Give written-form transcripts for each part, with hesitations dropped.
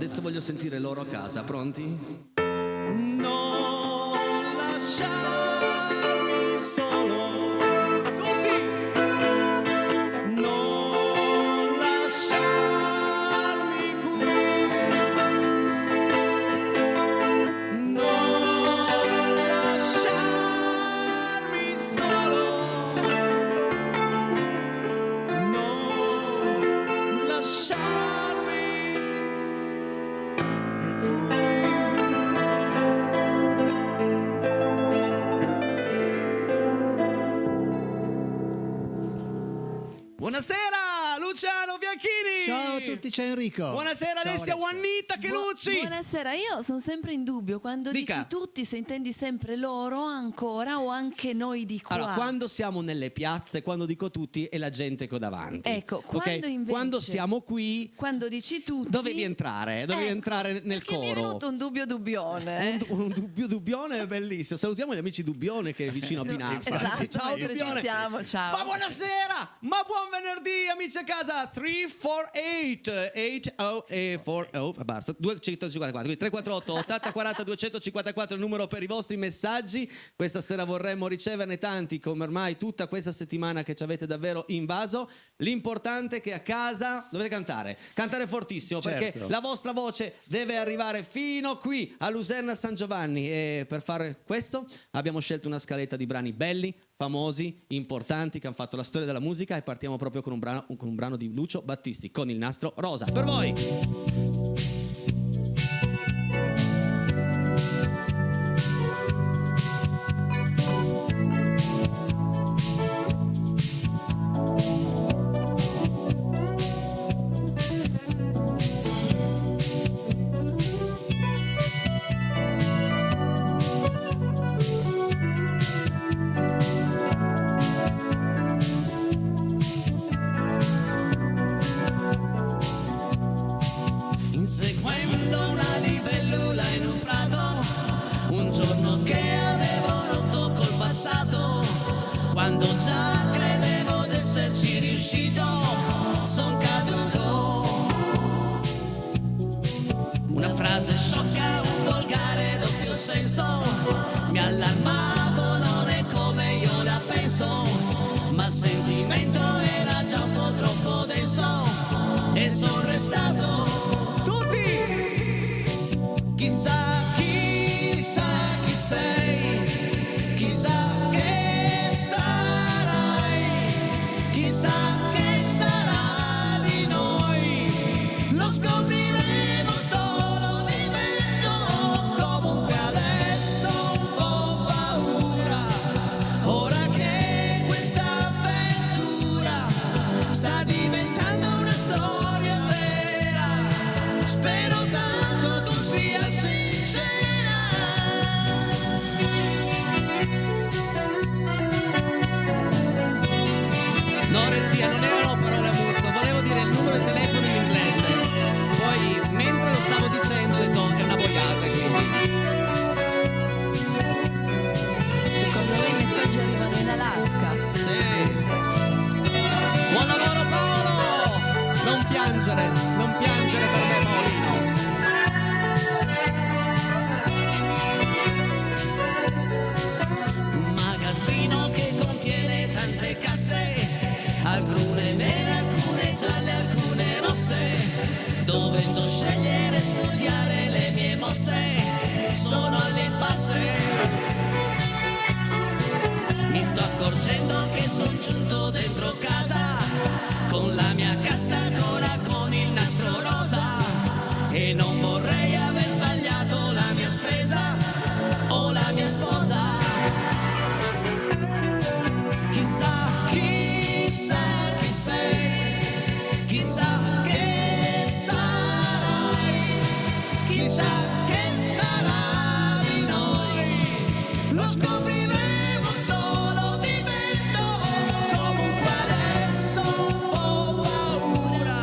adesso voglio sentire loro a casa, pronti? Non lasciarmi solo, tutti! Non lasciarmi qui, non lasciarmi solo, non lasciarmi qui. Buonasera Luciano Bianchini. Ciao a tutti, ciao Enrico. Buonasera Ciao, Alessia Alessia. Juannita Chelucci. Buonasera, io sono sempre in dubbio quando Dica. dici tutti, se intendi sempre loro ancora o anche noi di qua. Allora, quando siamo nelle piazze, quando dico tutti, è la gente che ho davanti. Ecco, Ok? quando invece- Quando siamo qui, Quando dici tutti dovevi entrare entrare nel perché mi è coro. venuto un dubbio dubbione. Un dubbio Dubbione è bellissimo. Salutiamo gli amici Dubbione che è vicino a Pinasco. Esatto, Ciao mentre Dubbione. ci siamo, ciao. Ma buonasera, ma buon venerdì amici a casa. 348 8040 basta 254, quindi 348 80 40 254 il numero per i vostri messaggi. Questa sera vorremmo riceverne tanti, come ormai tutta questa settimana che ci avete davvero invaso. L'importante è che a casa dovete cantare fortissimo, perché Certo. la vostra voce deve arrivare fino qui a Luserna San Giovanni, e per fare questo abbiamo scelto una scaletta di brani belli, famosi, importanti, che hanno fatto la storia della musica, e partiamo proprio con un brano di Lucio Battisti, con Il nastro rosa. Per voi! Inseguendo una libellula in un prato, un giorno che avevo rotto col passato, quando già credevo d'esserci riuscito, son caduto. Una frase sciocca, un volgare doppio senso, mi ha allarmato, non è come io la penso, ma il sentimento era già un po' troppo denso, e son restato. Chissà chi sei, chissà che sarai, chissà che sarà di noi, lo scopriremo solo vivendo. Comunque adesso un po' paura, ora che questa avventura sta diventando una storia vera, spero tanto tu sia sincera. No regia, non erano parole a muzzo, volevo dire il numero di telefono in inglese, poi mentre lo stavo dicendo ho detto è una boiata, quindi Secondo me i messaggi arrivano in Alaska. sì. Buon lavoro Paolo, non piangere per me Paolino. Un magazzino che contiene tante casse, alcune nere, alcune gialle, alcune rosse, dovendo scegliere e studiare le mie mosse, sono all'impasse. Mi sto accorgendo che son giunto dentro casa, con la mia cassa ancora con il nastro rosa, e non vorrei aver sbagliato la mia spesa o la mia sposa. Chissà chi sei, chissà che sarai, chissà che sarà di noi, lo scopriremo solo vivendo. Comunque adesso un po' paura,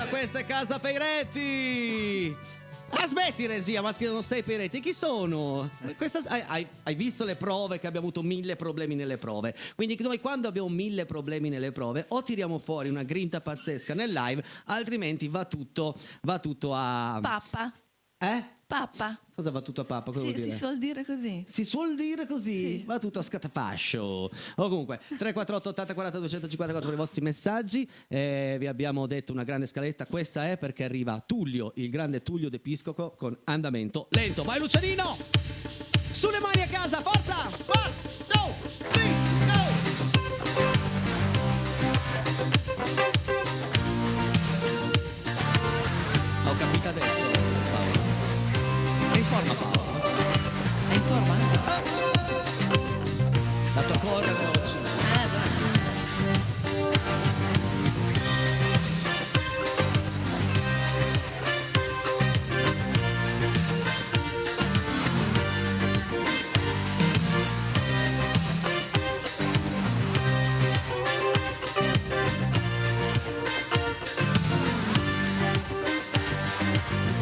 questa è Casa Peiretti. Smetti regia, ma non sei Peiretti, chi sono? Hai visto le prove che abbiamo avuto 1000 problemi nelle prove, quindi noi quando abbiamo 1000 problemi nelle prove o tiriamo fuori una grinta pazzesca nel live, altrimenti va tutto a... Pappa. Pappa. Cosa va tutto a pappa? Cosa vuol dire? Si suol dire così. Si suol dire così? Sì. Va tutto a scatafascio. O comunque 348 80 40 254 per i vostri messaggi. Vi abbiamo detto una grande scaletta. Questa è perché arriva Tullio, il grande Tullio De Piscopo con andamento lento. Vai Lucianino! Sulle mani a casa, forza! 1, 2, 3, go! Ho capito adesso, Paolo. È in forma, Paolo? È in forma? La tua correre oggi. Allora sì.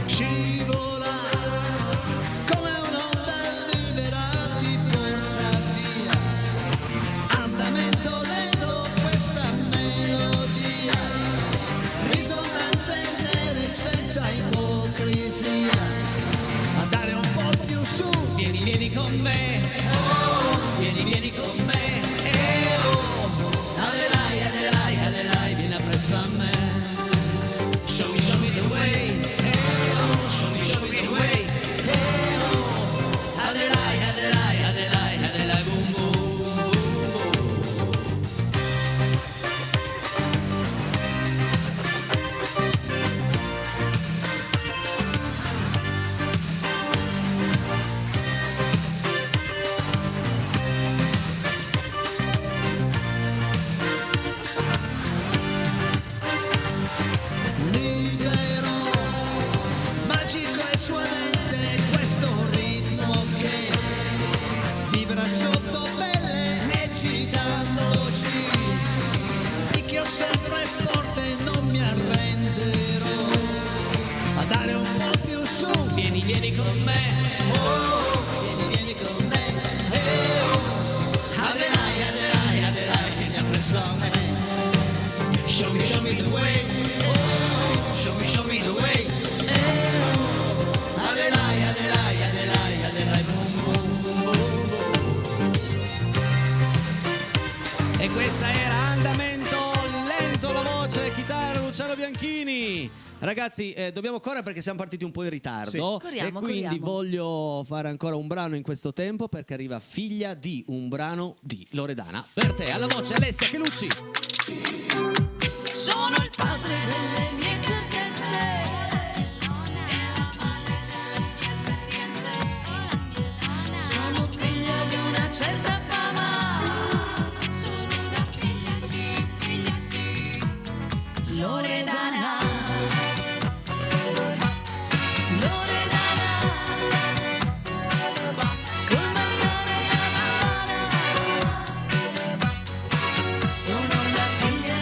Scivola come un'onda libera ti porta via. Andamento lento questa melodia. Risonanze nere senza ipocrisia. Andare un po' più su. Vieni con me. Oh, vieni con me. Oh, adelai, vieni appresso a me. Show me the way. Show me the way. Adelai, boom, boom, boom. Libero, magico e suadente questo ritmo che vibra sotto pelle eccitandoci. Picchio sempre forte, non mi arrenderò. A dare un po' più su. Vieni con me. Oh, vieni con me. Adelai, vieni appresso a me. Show me the way. Show me the way. Adelai, boom, boom, boom. E questa era andamento lento, la voce, chitarra, Luciano Bianchini. Ragazzi, dobbiamo correre perché siamo partiti un po' in ritardo. Sì. Corriamo, e quindi corriamo. voglio fare ancora un brano in questo tempo perché arriva Figlia di, un brano di Loredana. Per te, alla voce Alessia Chelucci. Sono il padre delle mie certezze e la madre delle mie esperienze. Sono figlia di una certa fama. Sono una figlia di Loredana. Loredana. Col mascara e la bandana. Sono la figlia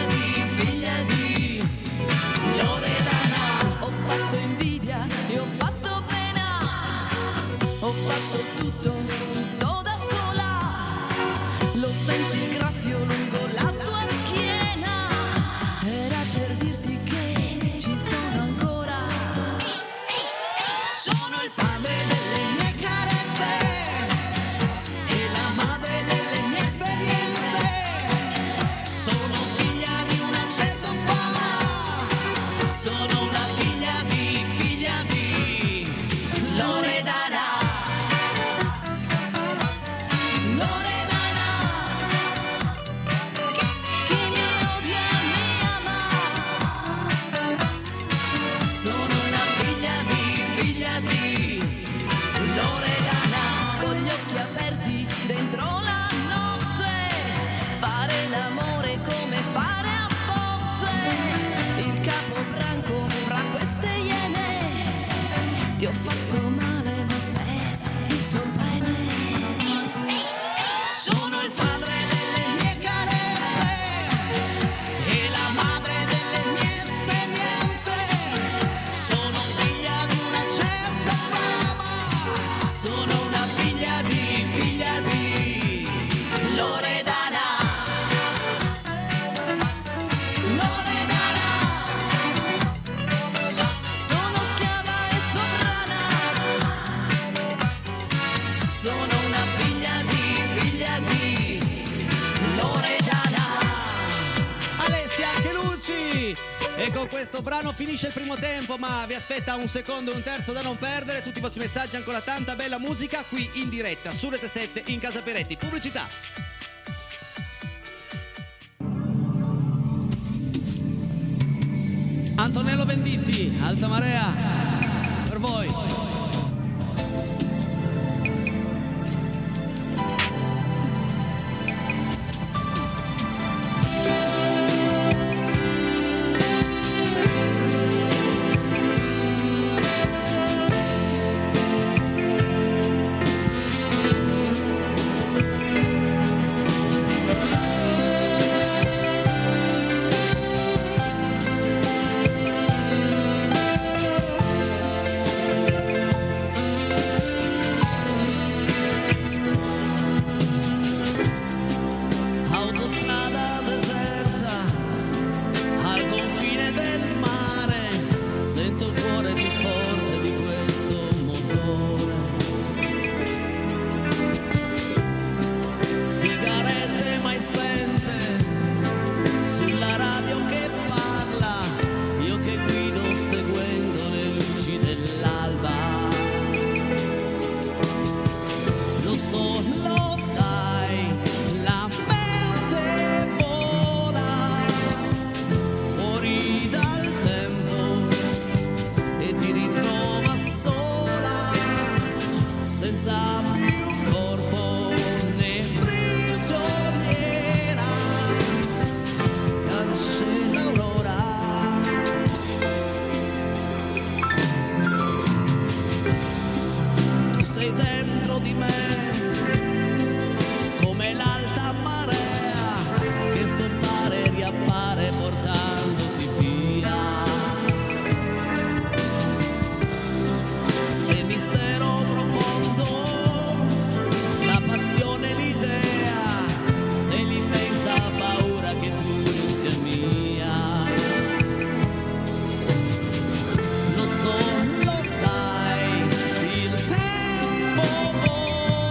di Loredana. Ho fatto invidia e ho fatto pena. Ho fatto tutto da sola. Lo senti il graffio lungo la tua schiena. Era per dirti che ci sono ancora. Sono il padre delle mie carezze e la madre delle mie esperienze. Sono figlia di una certa fama. Sono una figlia di Loredana. Sono una figlia di Loredana. Loredana. Sono schiava e sovrana. Sono una figlia di Loredana. Alessia Chelucci. E con questo brano finisce il primo tempo, ma vi aspetta un secondo e un terzo da non perdere. Tutti i vostri messaggi, ancora tanta bella musica qui in diretta su Rete 7 in Casa Peretti. Pubblicità. Antonello Venditti, Alta Marea, per voi. Autostrada deserta al confine del mare, sento il cuore più forte di questo motore. Sigarette mai spente sulla radio che parla, io che guido seguendo le luci dell'alba. Lo so, lo sai, la mente vola fuori dal tempo e ti ritrova sola, senza più corpo né prigioniera, nasce l'aurora. Tu sei dentro di me come l'alta marea che scompare e riappare portandoti via. Sei mistero profondo, la passione, l'idea, sei l'immensa paura che tu non sia mia. Lo so, lo sai, il tempo vola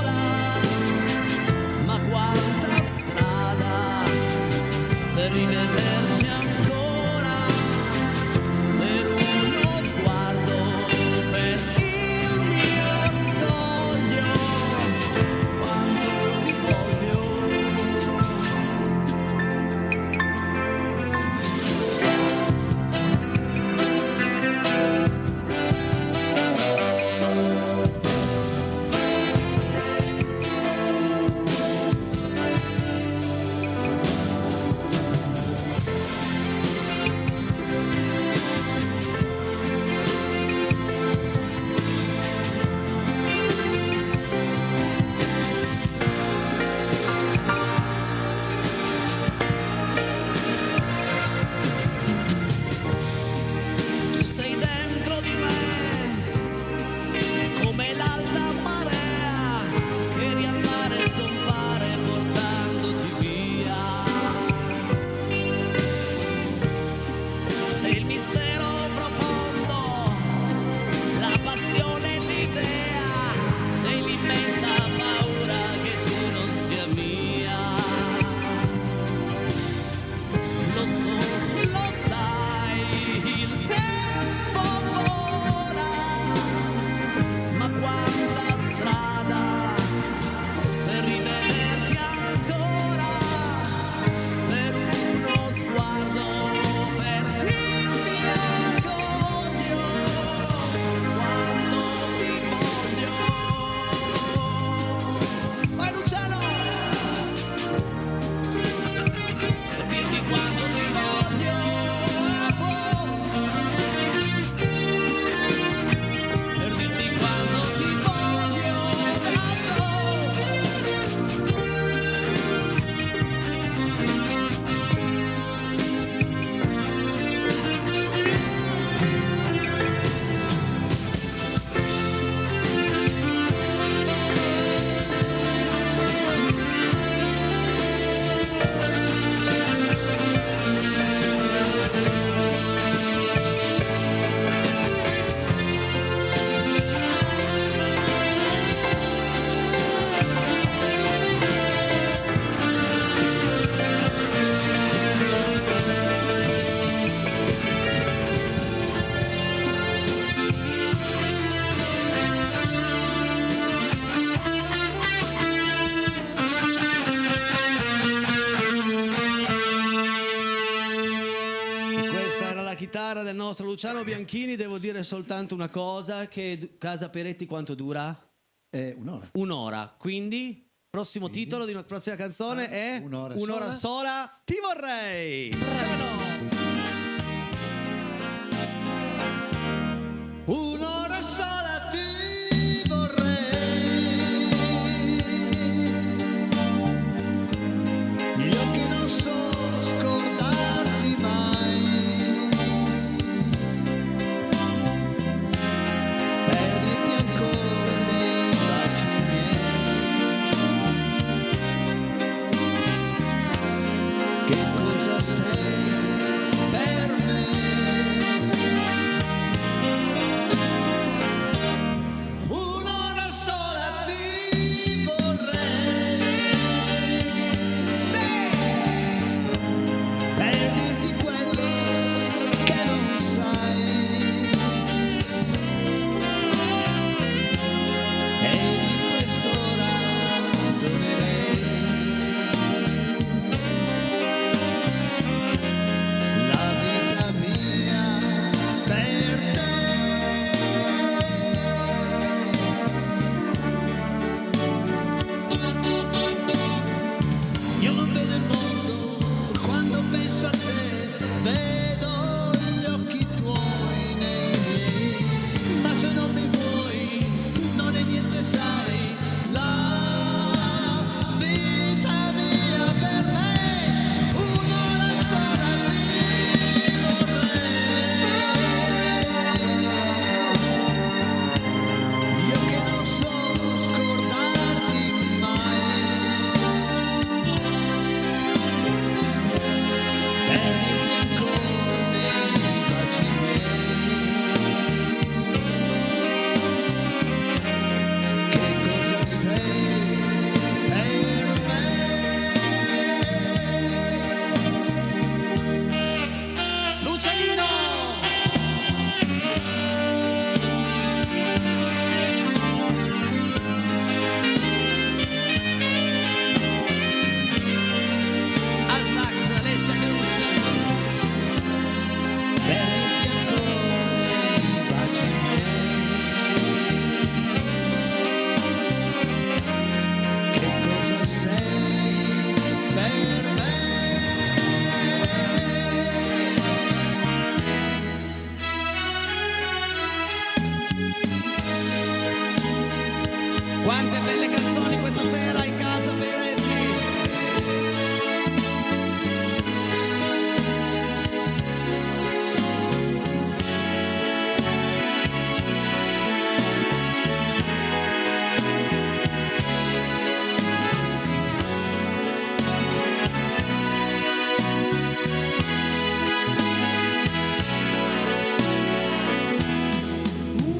nostro Luciano Bianchini devo dire soltanto una cosa, che Casa Peretti quanto dura? Un'ora. Un'ora, quindi prossimo titolo di una prossima canzone è Un'ora sola. Ti vorrei. Un'ora sola ti vorrei, io che non so scordarti mai, perderti ancora nei baci miei, che cosa sei per me? Un'ora sola ti vorrei, per dirti quello che non sai, e di quest'ora donerei la vita mia per te. Io non vedo il mondo quando penso a te, vedo gli occhi tuoi nei miei, ma se non mi vuoi non è niente, sai, la vita mia per me. Un'ora sola ti vorrei, io che non so scordarti mai, perderti ancora nei baci miei, che cosa sei per me? Lucianino! Al sax Alessia Carucci. Perderti ancora nei baci miei, che cosa sei per me? Quante belle canzoni questa sera in Casa Peretti.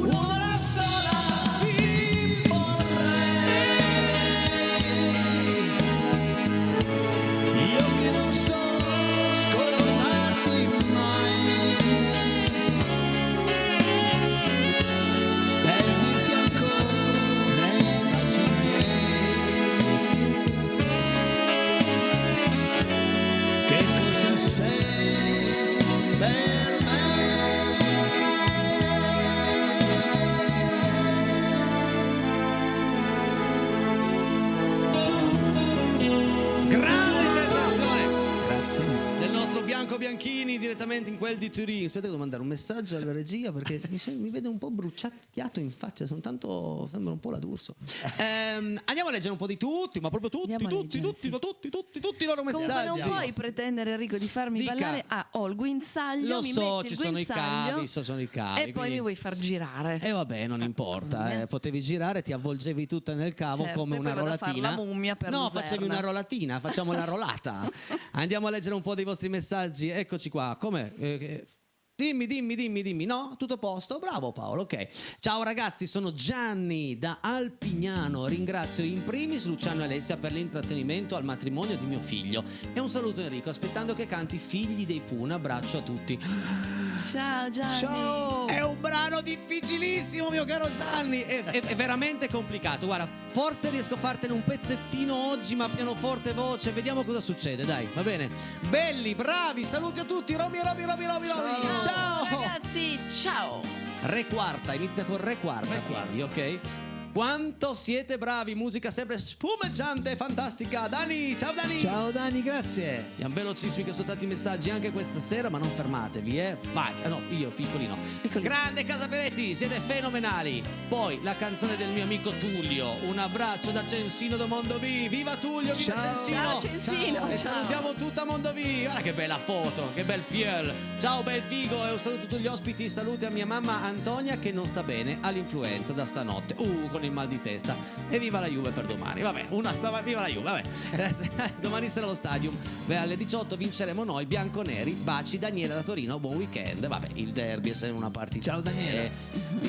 Un'ora sola ti vorrei, io che non so scordarti mai, perderti ancora nei baci miei, che cosa sei per me? Grande interpretazione Grazie. del nostro Bianco Bianchini direttamente in quel di Turin. Aspetta che devo mandare un messaggio alla regia perché mi vede un po' bruciacchiato in faccia, sembra un po' la D'Urso. Andiamo a leggere un po' di tutti, ma proprio tutti, Andiamo a tutti, leggere, tutti, sì. ma tutti i loro Comunque messaggi. non puoi pretendere, Enrico, di farmi Dica. ballare. Ho il guinzaglio, Lo mi so, metti ci il sono i guinzaglio cavi, sono i cavi. e poi quindi- mi vuoi far girare. E vabbè, non importa, scusami, potevi girare, ti avvolgevi tutta nel cavo Certo, come e una poi vado a far rollatina. la mummia per no, Luserna. facevi una rollatina, facciamo la rollata. Andiamo a leggere un po' dei vostri messaggi. Eccoci qua. Come? Dimmi. No, tutto a posto. Bravo Paolo, ok. Ciao ragazzi, sono Gianni da Alpignano. Ringrazio in primis Luciano e Alessia per l'intrattenimento al matrimonio di mio figlio. E un saluto Enrico, aspettando che canti Figli dei Pooh. Un abbraccio a tutti. Ciao Gianni. Ciao. È un brano difficilissimo, mio caro Gianni. È veramente complicato. Guarda, forse riesco a fartene un pezzettino oggi, ma pianoforte, voce. Vediamo cosa succede, dai, va bene. Belli, bravi, saluti a tutti. Roby. Ciao. Ragazzi, ciao. Re quarta, inizia con re quarta, figli, ok? Quanto siete bravi, musica sempre spumeggiante, fantastica. Dani, ciao Dani. Ciao Dani, grazie. Andiamo velocissimi che sono tanti messaggi anche questa sera, ma non fermatevi, vai. No, io piccolino. Grande Casaperetti, siete fenomenali. Poi la canzone del mio amico Tullio. Un abbraccio da Censino da Mondovì. Viva Tullio, viva Ciao. Censino. Ciao Censino. E Ciao. salutiamo tutta Mondovì. Guarda che bella foto, che bel fiel. Ciao bel figo e un saluto a tutti gli ospiti. Saluti a mia mamma Antonia che non sta bene all'influenza da stanotte. Con il mal di testa. E viva la Juve per domani. Vabbè, viva la Juve, vabbè. Domani sarà lo stadium. Beh, alle 18 vinceremo noi bianconeri. Baci Daniela da Torino, buon weekend. Vabbè, il derby è sempre una partita. Ciao, Daniela.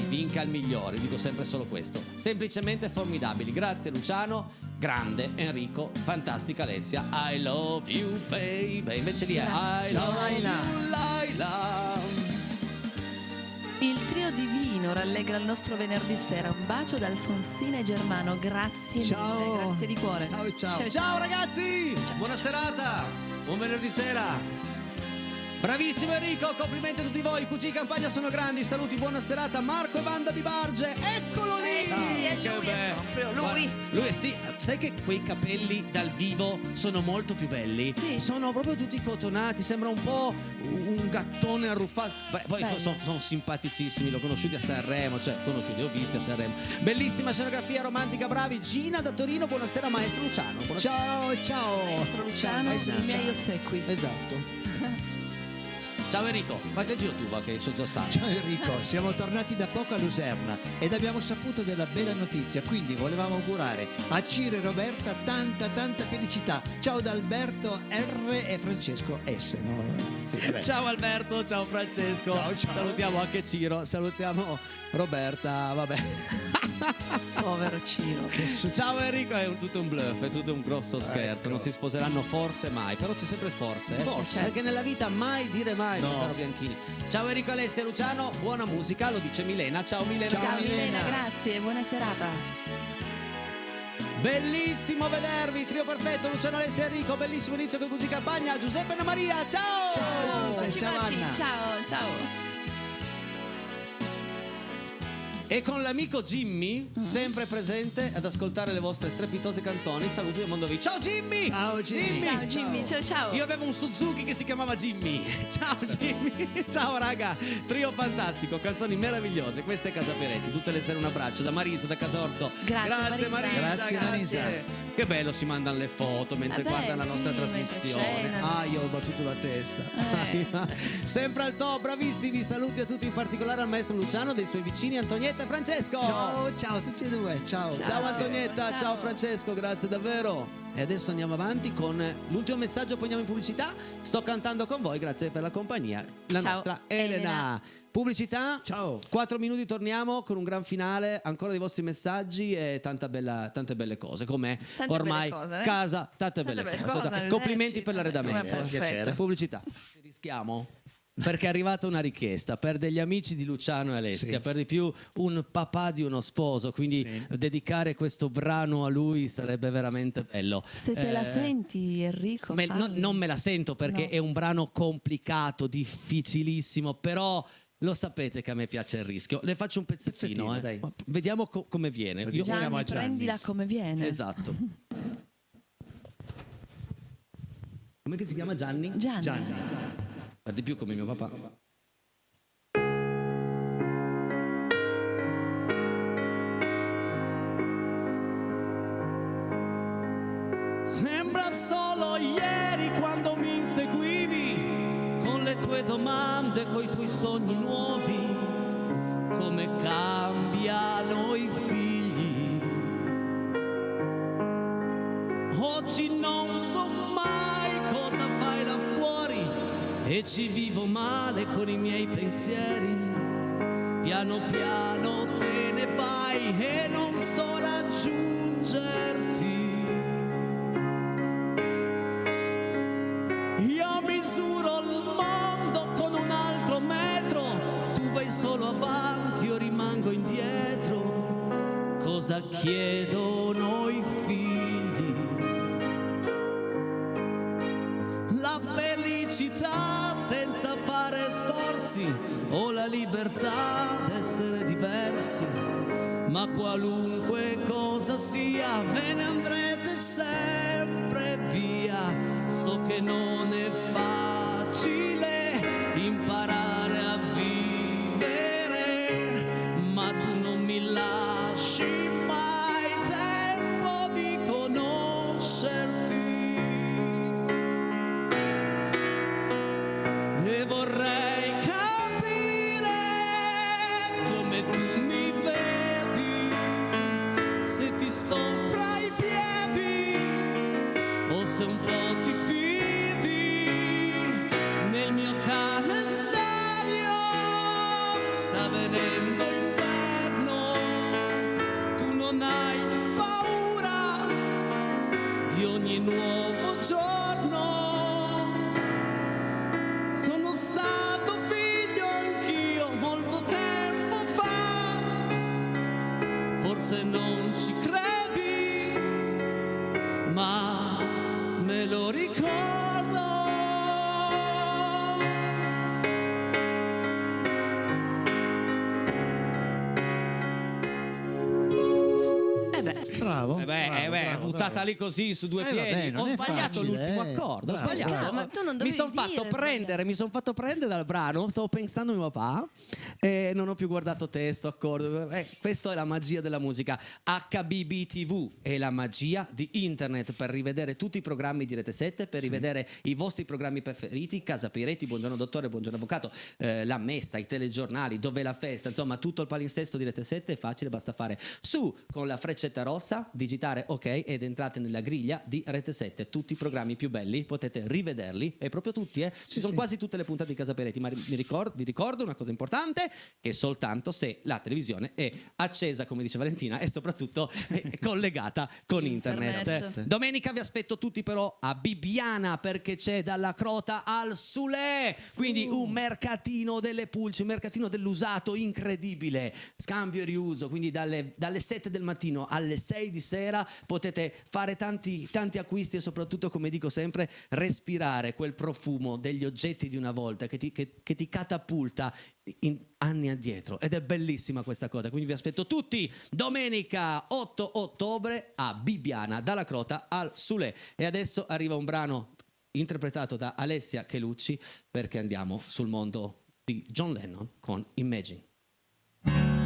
Vinca il migliore, dico sempre solo questo. Semplicemente formidabili. Grazie Luciano, grande Enrico, fantastica Alessia. I love you baby. Invece lì è I Ciao, love Laila. you Laila. Il trio divino rallegra il nostro venerdì sera. Un bacio da Alfonsina e Germano. Grazie Ciao. mille, grazie di cuore. Ciao. Ciao ragazzi, buona serata, buon venerdì sera. Bravissimo Enrico, complimenti a tutti voi. QG Campagna sono grandi, saluti, buona serata. Marco e Wanda di Barge, eccolo lì. Sì, è Che lui, bello. è proprio lui. Guarda, lui sì, sai che quei capelli dal vivo sono molto più belli. Sì. Sono proprio tutti cotonati, sembra un po' un gattone arruffato. Beh, poi Bello. sono simpaticissimi, l'ho conosciuti a Sanremo, cioè li ho visti a Sanremo. Bellissima scenografia romantica, bravi. Gina da Torino, buonasera maestro Luciano. Buonasera. Ciao. Maestro Luciano, i miei ossequi. Esatto. Ciao Enrico, vai leggilo tu, va, che sono già stato. Ciao Enrico, siamo tornati da poco a Luserna ed abbiamo saputo della bella notizia, quindi volevamo augurare a Ciro e Roberta tanta felicità. Ciao da Alberto R e Francesco S. No? Sì, vabbè. Ciao Alberto, ciao Francesco. Ciao. Salutiamo anche Ciro, salutiamo Roberta, vabbè. Povero Ciro. Ciao Enrico, è tutto un bluff, è tutto un grosso scherzo, non si sposeranno forse mai, però c'è sempre forse, Forse. perché nella vita mai dire mai, No. mio caro Bianchini. Ciao Enrico, Alessia, Luciano, buona musica, lo dice Milena. Ciao Milena. Ciao, Ciao Milena. Milena, grazie, buona serata. Bellissimo vedervi, trio perfetto, Luciano, Alessia, Enrico, bellissimo inizio con QG Campagna, Giuseppe e Anna Maria, ciao! Ciao. Baci, Ciao, baci. Anna. Ciao. E con l'amico Jimmy, sempre presente ad ascoltare le vostre strepitose canzoni, saluti del mondo vi. Ciao Jimmy! Ciao, Jimmy. Ciao Jimmy, ciao. Io avevo un Suzuki che si chiamava Jimmy. Ciao Jimmy. Ciao raga. Trio fantastico, canzoni meravigliose. Questa è Casa Peretti. Tutte le sere un abbraccio da Marisa, da Casorzo. Grazie, Marisa. Grazie, Marisa. Che bello si mandano le foto mentre Vabbè, guardano la nostra sì, mentre trasmissione. cenano. Io ho battuto la testa. Eh. Sempre al top, bravissimi. Saluti a tutti, in particolare al maestro Luciano, dei suoi vicini Antonietta e Francesco. Ciao a tutti e due. Ciao. Ciao Antonietta, Ciao. ciao Francesco, grazie davvero. E adesso andiamo avanti con l'ultimo messaggio, poi andiamo in pubblicità. Sto cantando con voi, grazie per la compagnia. La Ciao, nostra Elena. Elena. Pubblicità. Ciao. 4 minuti torniamo con un gran finale, ancora dei vostri messaggi e tante belle cose. Com'è Tante ormai belle cose, casa, tante belle cose. Complimenti per l'arredamento. Perfetto. Pubblicità. Rischiamo? Perché è arrivata una richiesta per degli amici di Luciano e Alessia, Sì. per di più un papà di uno sposo, quindi dedicare questo brano a lui sarebbe veramente bello. Se te la senti Enrico, fallo. Non me la sento perché No. è un brano complicato, difficilissimo, però lo sapete che a me piace il rischio. Le faccio un pezzettino, Pezzettino, dai. Ma vediamo come viene. Io- Gianni. Gianni, a Gianni. prendila come viene. Esatto. Come che si chiama Gianni? Gianni. Per di più come mio papà. Sembra solo ieri quando mi inseguivi con le tue domande, coi tuoi sogni nuovi, come cambiano i figli. Oggi non so mai cosa fai là fuori e ci vivo male con i miei pensieri. Piano piano te ne vai e non so raggiungerti. Io misuro il mondo con un altro mezzo cosa chiedono i figli. La felicità senza fare sforzi o la libertà d'essere diversi. Ma qualunque cosa sia, ve ne andrete sempre via. So che non è facile imparare a vivere, ma tu non mi lasci mai tempo di conoscerti. E vorrei capire come tu mi vedi, se ti sto fra i piedi o se un po' ti fidi. Nel mio calendario sta venendo inverno, tu non hai paura di ogni nuovo giorno. Sono stato figlio anch'io molto tempo fa, forse non ci credi, ma me lo ricordo. Bravo. Bravo, buttata bravo. lì così su due piedi. vabbè, non Ho è sbagliato facile, l'ultimo accordo. Ho bravo, sbagliato. bravo. Ma tu non mi dovevi sono fatto dire, prendere, mi sono fatto prendere dal brano. Stavo pensando a mio papà e non ho più guardato testo, accordo. Questa è la magia della musica. HBB TV è la magia di internet per rivedere tutti i programmi di Rete 7, per rivedere i vostri programmi preferiti. Casa Piretti, Buongiorno Dottore, Buongiorno Avvocato, La Messa, i telegiornali, Dov'è la festa, insomma tutto il palinsesto di Rete 7 è facile, basta fare su con la freccetta rossa, digitare ok ed entrate nella griglia di Rete 7. Tutti i programmi più belli potete rivederli, e proprio tutti, ci sono quasi tutte le puntate di Casa Piretti. Ma vi ricordo una cosa importante, che soltanto se la televisione è accesa, come dice Valentina, e soprattutto è collegata con internet. Domenica vi aspetto tutti però a Bibbiana, perché c'è dalla Crota al Sulè, quindi un mercatino delle pulci, un mercatino dell'usato incredibile, scambio e riuso, quindi dalle 7 del mattino alle 6 di sera potete fare tanti acquisti e soprattutto, come dico sempre, respirare quel profumo degli oggetti di una volta che ti catapulta in anni addietro, ed è bellissima questa cosa. Quindi vi aspetto tutti domenica 8 ottobre a Bibbiana, dalla Crota al Sulè. E adesso arriva un brano interpretato da Alessia Chelucci, perché andiamo sul mondo di John Lennon con Imagine. Imagine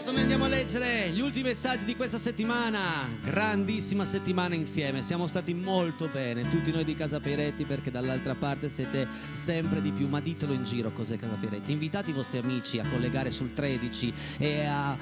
Adesso noi andiamo a leggere gli ultimi messaggi di questa settimana. Grandissima settimana insieme. Siamo stati molto bene, tutti noi di Casa Peretti, perché dall'altra parte siete sempre di più. Ma ditelo in giro cos'è Casa Peretti. Invitate i vostri amici a collegare sul 13 e a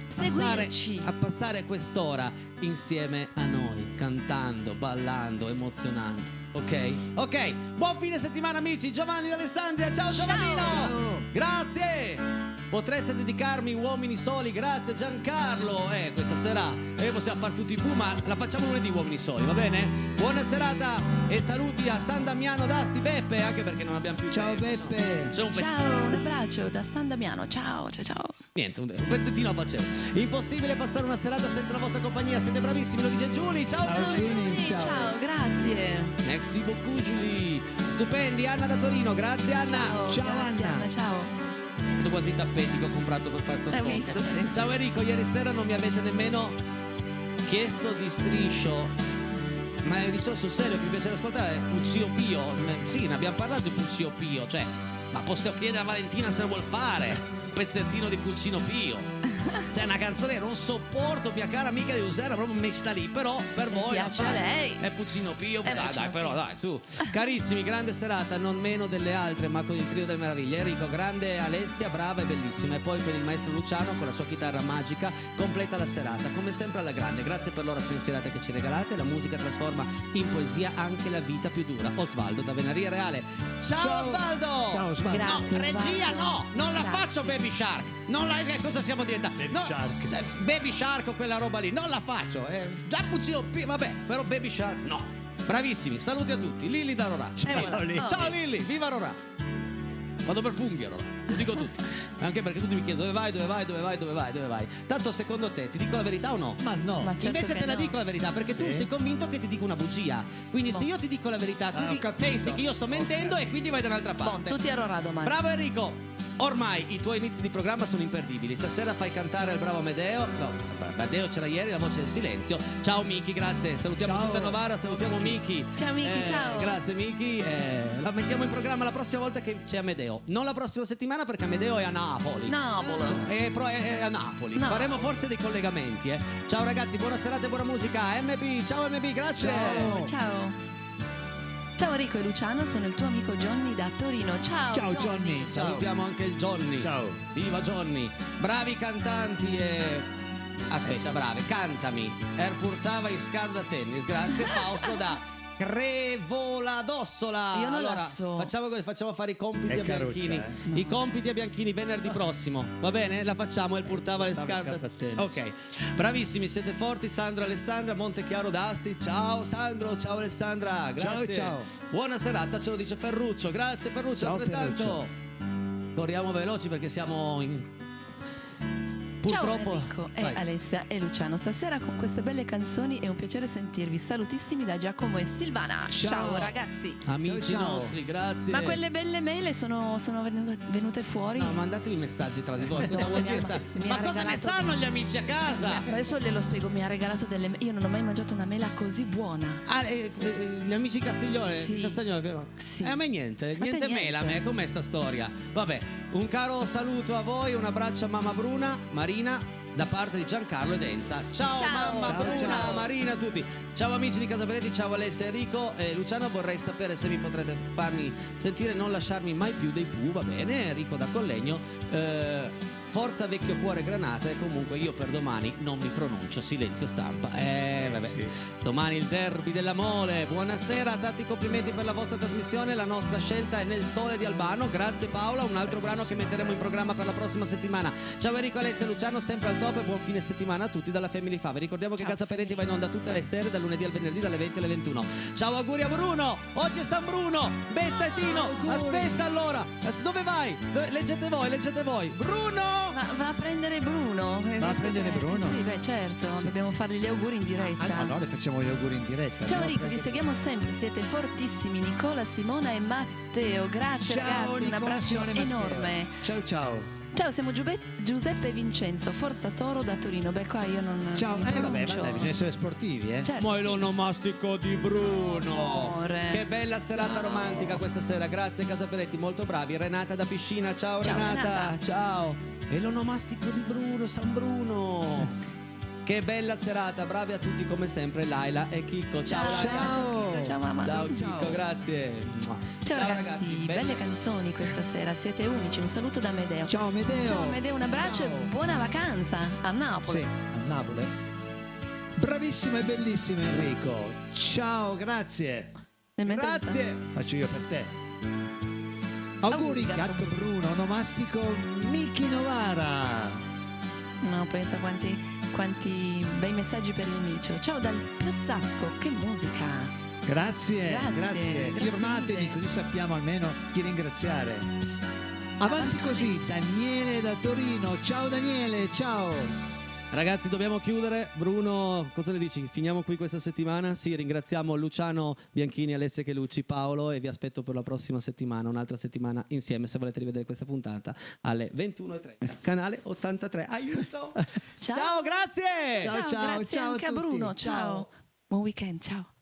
Seguirci. passare quest'ora insieme a noi, cantando, ballando, emozionando. Ok? Ok, buon fine settimana amici. Giovanni d'Alessandria, ciao Giovannino. Grazie. Potreste dedicarmi Uomini Soli, grazie Giancarlo. Questa sera possiamo fare tutti i ma la facciamo lunedì Uomini Soli, va bene? Buona serata e saluti a San Damiano d'Asti, Beppe, anche perché non abbiamo più Ciao tempo. Beppe. C'è un Ciao, un abbraccio da San Damiano. Ciao, ciao, ciao. Niente, un pezzettino lo facevo. Impossibile passare una serata senza la vostra compagnia, siete bravissimi, lo dice Giulia. Ciao Ciao, Giulia. Giulia. Ciao. Ciao, grazie. Merci beaucoup Giulia. Stupendi, Anna da Torino, grazie Anna. Ciao, Anna. grazie, Ciao. Guarda quanti tappeti che ho comprato per fare sto Hai spot. visto, sì. Ciao Enrico, ieri sera non mi avete nemmeno chiesto di striscio. Ma dicevo sul serio che mi piace ascoltare Pulcio Pio. Sì, ne abbiamo parlato di Pulcio Pio, cioè, ma posso chiedere a Valentina se vuol fare un pezzettino di Pulcino Pio. Cioè, una canzone che non sopporto, mia cara amica di Usera, proprio mi sta lì. Però per Se voi la piace a fate. lei. È Pulcino Pio. È Dai, Pulcino però, Pio. dai, su. Carissimi, grande serata, non meno delle altre, ma con il trio delle meraviglie. Enrico, grande Alessia, brava e bellissima. E poi con il maestro Luciano, con la sua chitarra magica, completa la serata. Come sempre alla grande. Grazie per l'ora spensierata che ci regalate. La musica trasforma in poesia anche la vita più dura. Osvaldo da Venaria Reale. Ciao Osvaldo! Ciao Osvaldo. Grazie. No, regia Osvaldo. no, non la Grazie. faccio Baby Shark. Non la, cosa siamo diventati? Baby Shark. Baby Shark o quella roba lì, non la faccio. Già Puzzio vabbè, però Baby Shark no. Bravissimi, saluti a tutti. Lilli da Rorà. voilà. Lilli. Ciao Lilli, viva Rorà. Vado per funghi a Rorà, lo dico tutti. Anche perché tutti mi chiedono dove vai. Tanto secondo te ti dico la verità o no? Ma no. Ma certo Invece che te la no. dico la verità perché tu Sì. sei convinto che ti dico una bugia. Quindi se io ti dico la verità tu Ah, ho capito. pensi che io sto mentendo Ok. e quindi vai da un'altra parte. Tutti a Rorà domani. Bravo Enrico. Ormai i tuoi inizi di programma sono imperdibili. Stasera fai cantare il bravo Amedeo. No, Amedeo c'era ieri, la voce del silenzio. Ciao Miki, grazie. Salutiamo Ciao. tutta Novara, salutiamo Miki. Ciao, Miki, ciao. Grazie Miki. La mettiamo in programma la prossima volta che c'è Amedeo. Non la prossima settimana perché Amedeo è a Napoli. Napoli. È a Napoli. No. Faremo forse dei collegamenti. Ciao ragazzi, buona serata e buona musica. MB, ciao MB, grazie. Ciao. Ciao. Ciao Enrico e Luciano, sono il tuo amico Johnny da Torino. Ciao. Ciao Johnny. Ciao. Salutiamo anche il Johnny. Ciao. Viva Johnny. Bravi cantanti e... Aspetta, bravi, cantami. Purtava in scarda tennis. Grazie Fausto da Crevoladossola. Io non allora, la so. facciamo così, facciamo fare i compiti È a Bianchini. caruccia, I compiti a Bianchini venerdì prossimo. Va bene? La facciamo. Purtava le Purtava scarpe. scarpe a tennis. Ok. Bravissimi, siete forti. Sandro Alessandra, Montechiaro d'Asti. Ciao Sandro, ciao Alessandra. Grazie. ciao. Buona serata, ce lo dice Ferruccio. Grazie Ferruccio, Ciao, altrettanto. Corriamo veloci perché siamo in... Purtroppo. Ciao Enrico e Vai. Alessia e Luciano. Stasera con queste belle canzoni è un piacere sentirvi. Salutissimi da Giacomo e Silvana. Ciao. Ragazzi. Amici Ciao, ciao. nostri, grazie. Ma quelle belle mail sono venute fuori? No, mandatevi messaggi tra di voi. Cosa Madonna, vuol mi dire? ha- mi ha Ma cosa ne regalato- sanno gli amici a casa? Adesso glielo spiego, mi ha regalato delle io non ho mai mangiato una mela così buona. Ah, gli amici Castiglione, Sì. Castagnolo. Sì. A me niente, A te niente niente. mela, a me com'è sta storia? Vabbè, un caro saluto a voi, un abbraccio a mamma Bruna, Marina, da parte di Giancarlo ed Enza. Ciao, Ciao. mamma Ciao, Bruna, ciao. Marina, a tutti. Ciao amici di Casa Peretti, ciao Alessia, Enrico e Luciano. Vorrei sapere se mi potrete farmi sentire Non lasciarmi mai più dei Pooh, va bene? Enrico da Collegno. Forza vecchio cuore granate. Comunque io per domani non mi pronuncio, silenzio stampa. Vabbè. Sì. Domani il derby della Mole. Buonasera, tanti complimenti per la vostra trasmissione. La nostra scelta è Nel Sole di Albano. Grazie Paola, un altro brano che metteremo in programma per la prossima settimana. Ciao Enrico, Alessia e Luciano, sempre al top e buon fine settimana a tutti dalla Family Fa. Vi ricordiamo che Ciao, Casa Peretti va Family. in onda tutte le sere, dal lunedì al venerdì, dalle 20 alle 21. Ciao, auguri a Bruno. Oggi è San Bruno. Betta e Tino. Auguri. Aspetta allora. Dove vai? Leggete voi. Bruno! Ma va a prendere Bruno. Va a prendere Bruno? Sì, beh, certo, dobbiamo fargli gli auguri in diretta. Ah, no, le facciamo gli auguri in diretta. Ciao no? Enrico, vi seguiamo sempre, siete fortissimi. Nicola, Simona e Matteo. Grazie Ciao, ragazzi, un Nicola, abbraccio Simone e Matteo. enorme. Ciao ciao. Ciao, siamo Giuseppe e Vincenzo, Forza Toro da Torino. Beh, qua io non Ciao, mi vabbè, pronuncio. ma dai, bisogna essere sportivi, eh. Certo, Ma è sì. l'onomastico di Bruno. Amore. Che bella serata romantica questa sera. Grazie Casa Peretti, molto bravi. Renata da Piscina, ciao, Ciao, Renata. Renata. Ciao. E l'onomastico di Bruno, San Bruno. Che bella serata, bravi a tutti come sempre. Laila e Chicco. Ciao, Ciao, ragazzi. ciao, ciao mamma. Ciao Ciao. Chicco, grazie. Ciao ragazzi, belle belli- canzoni questa sera, siete unici. Un saluto da Medeo. Ciao Medeo. Ciao Medeo, un abbraccio Ciao. e buona vacanza a Napoli. Sì, a Napoli. Bravissimo e bellissimo Enrico. Ciao, grazie. Nel mentre- Grazie. Faccio io per te. Auguri, Auguri Gatto Gatto Bruno, onomastico Miki Novara. No, pensa quanti bei messaggi per il micio. Ciao dal Possasco, che musica. Grazie, Grazie, grazie. grazie Firmatevi mille. così sappiamo almeno chi ringraziare. Avanti così, Daniele da Torino. Ciao Daniele, ciao. Ragazzi, dobbiamo chiudere. Bruno, cosa ne dici? Finiamo qui questa settimana? Sì, ringraziamo Luciano Bianchini, Alessia Chelucci, Paolo e vi aspetto per la prossima settimana, un'altra settimana insieme se volete rivedere questa puntata alle 21:30. Canale 83. Aiuto! Ciao. Ciao, grazie! Ciao, ciao, grazie ciao a anche a tutti. Bruno. Ciao. Ciao. Buon weekend, ciao.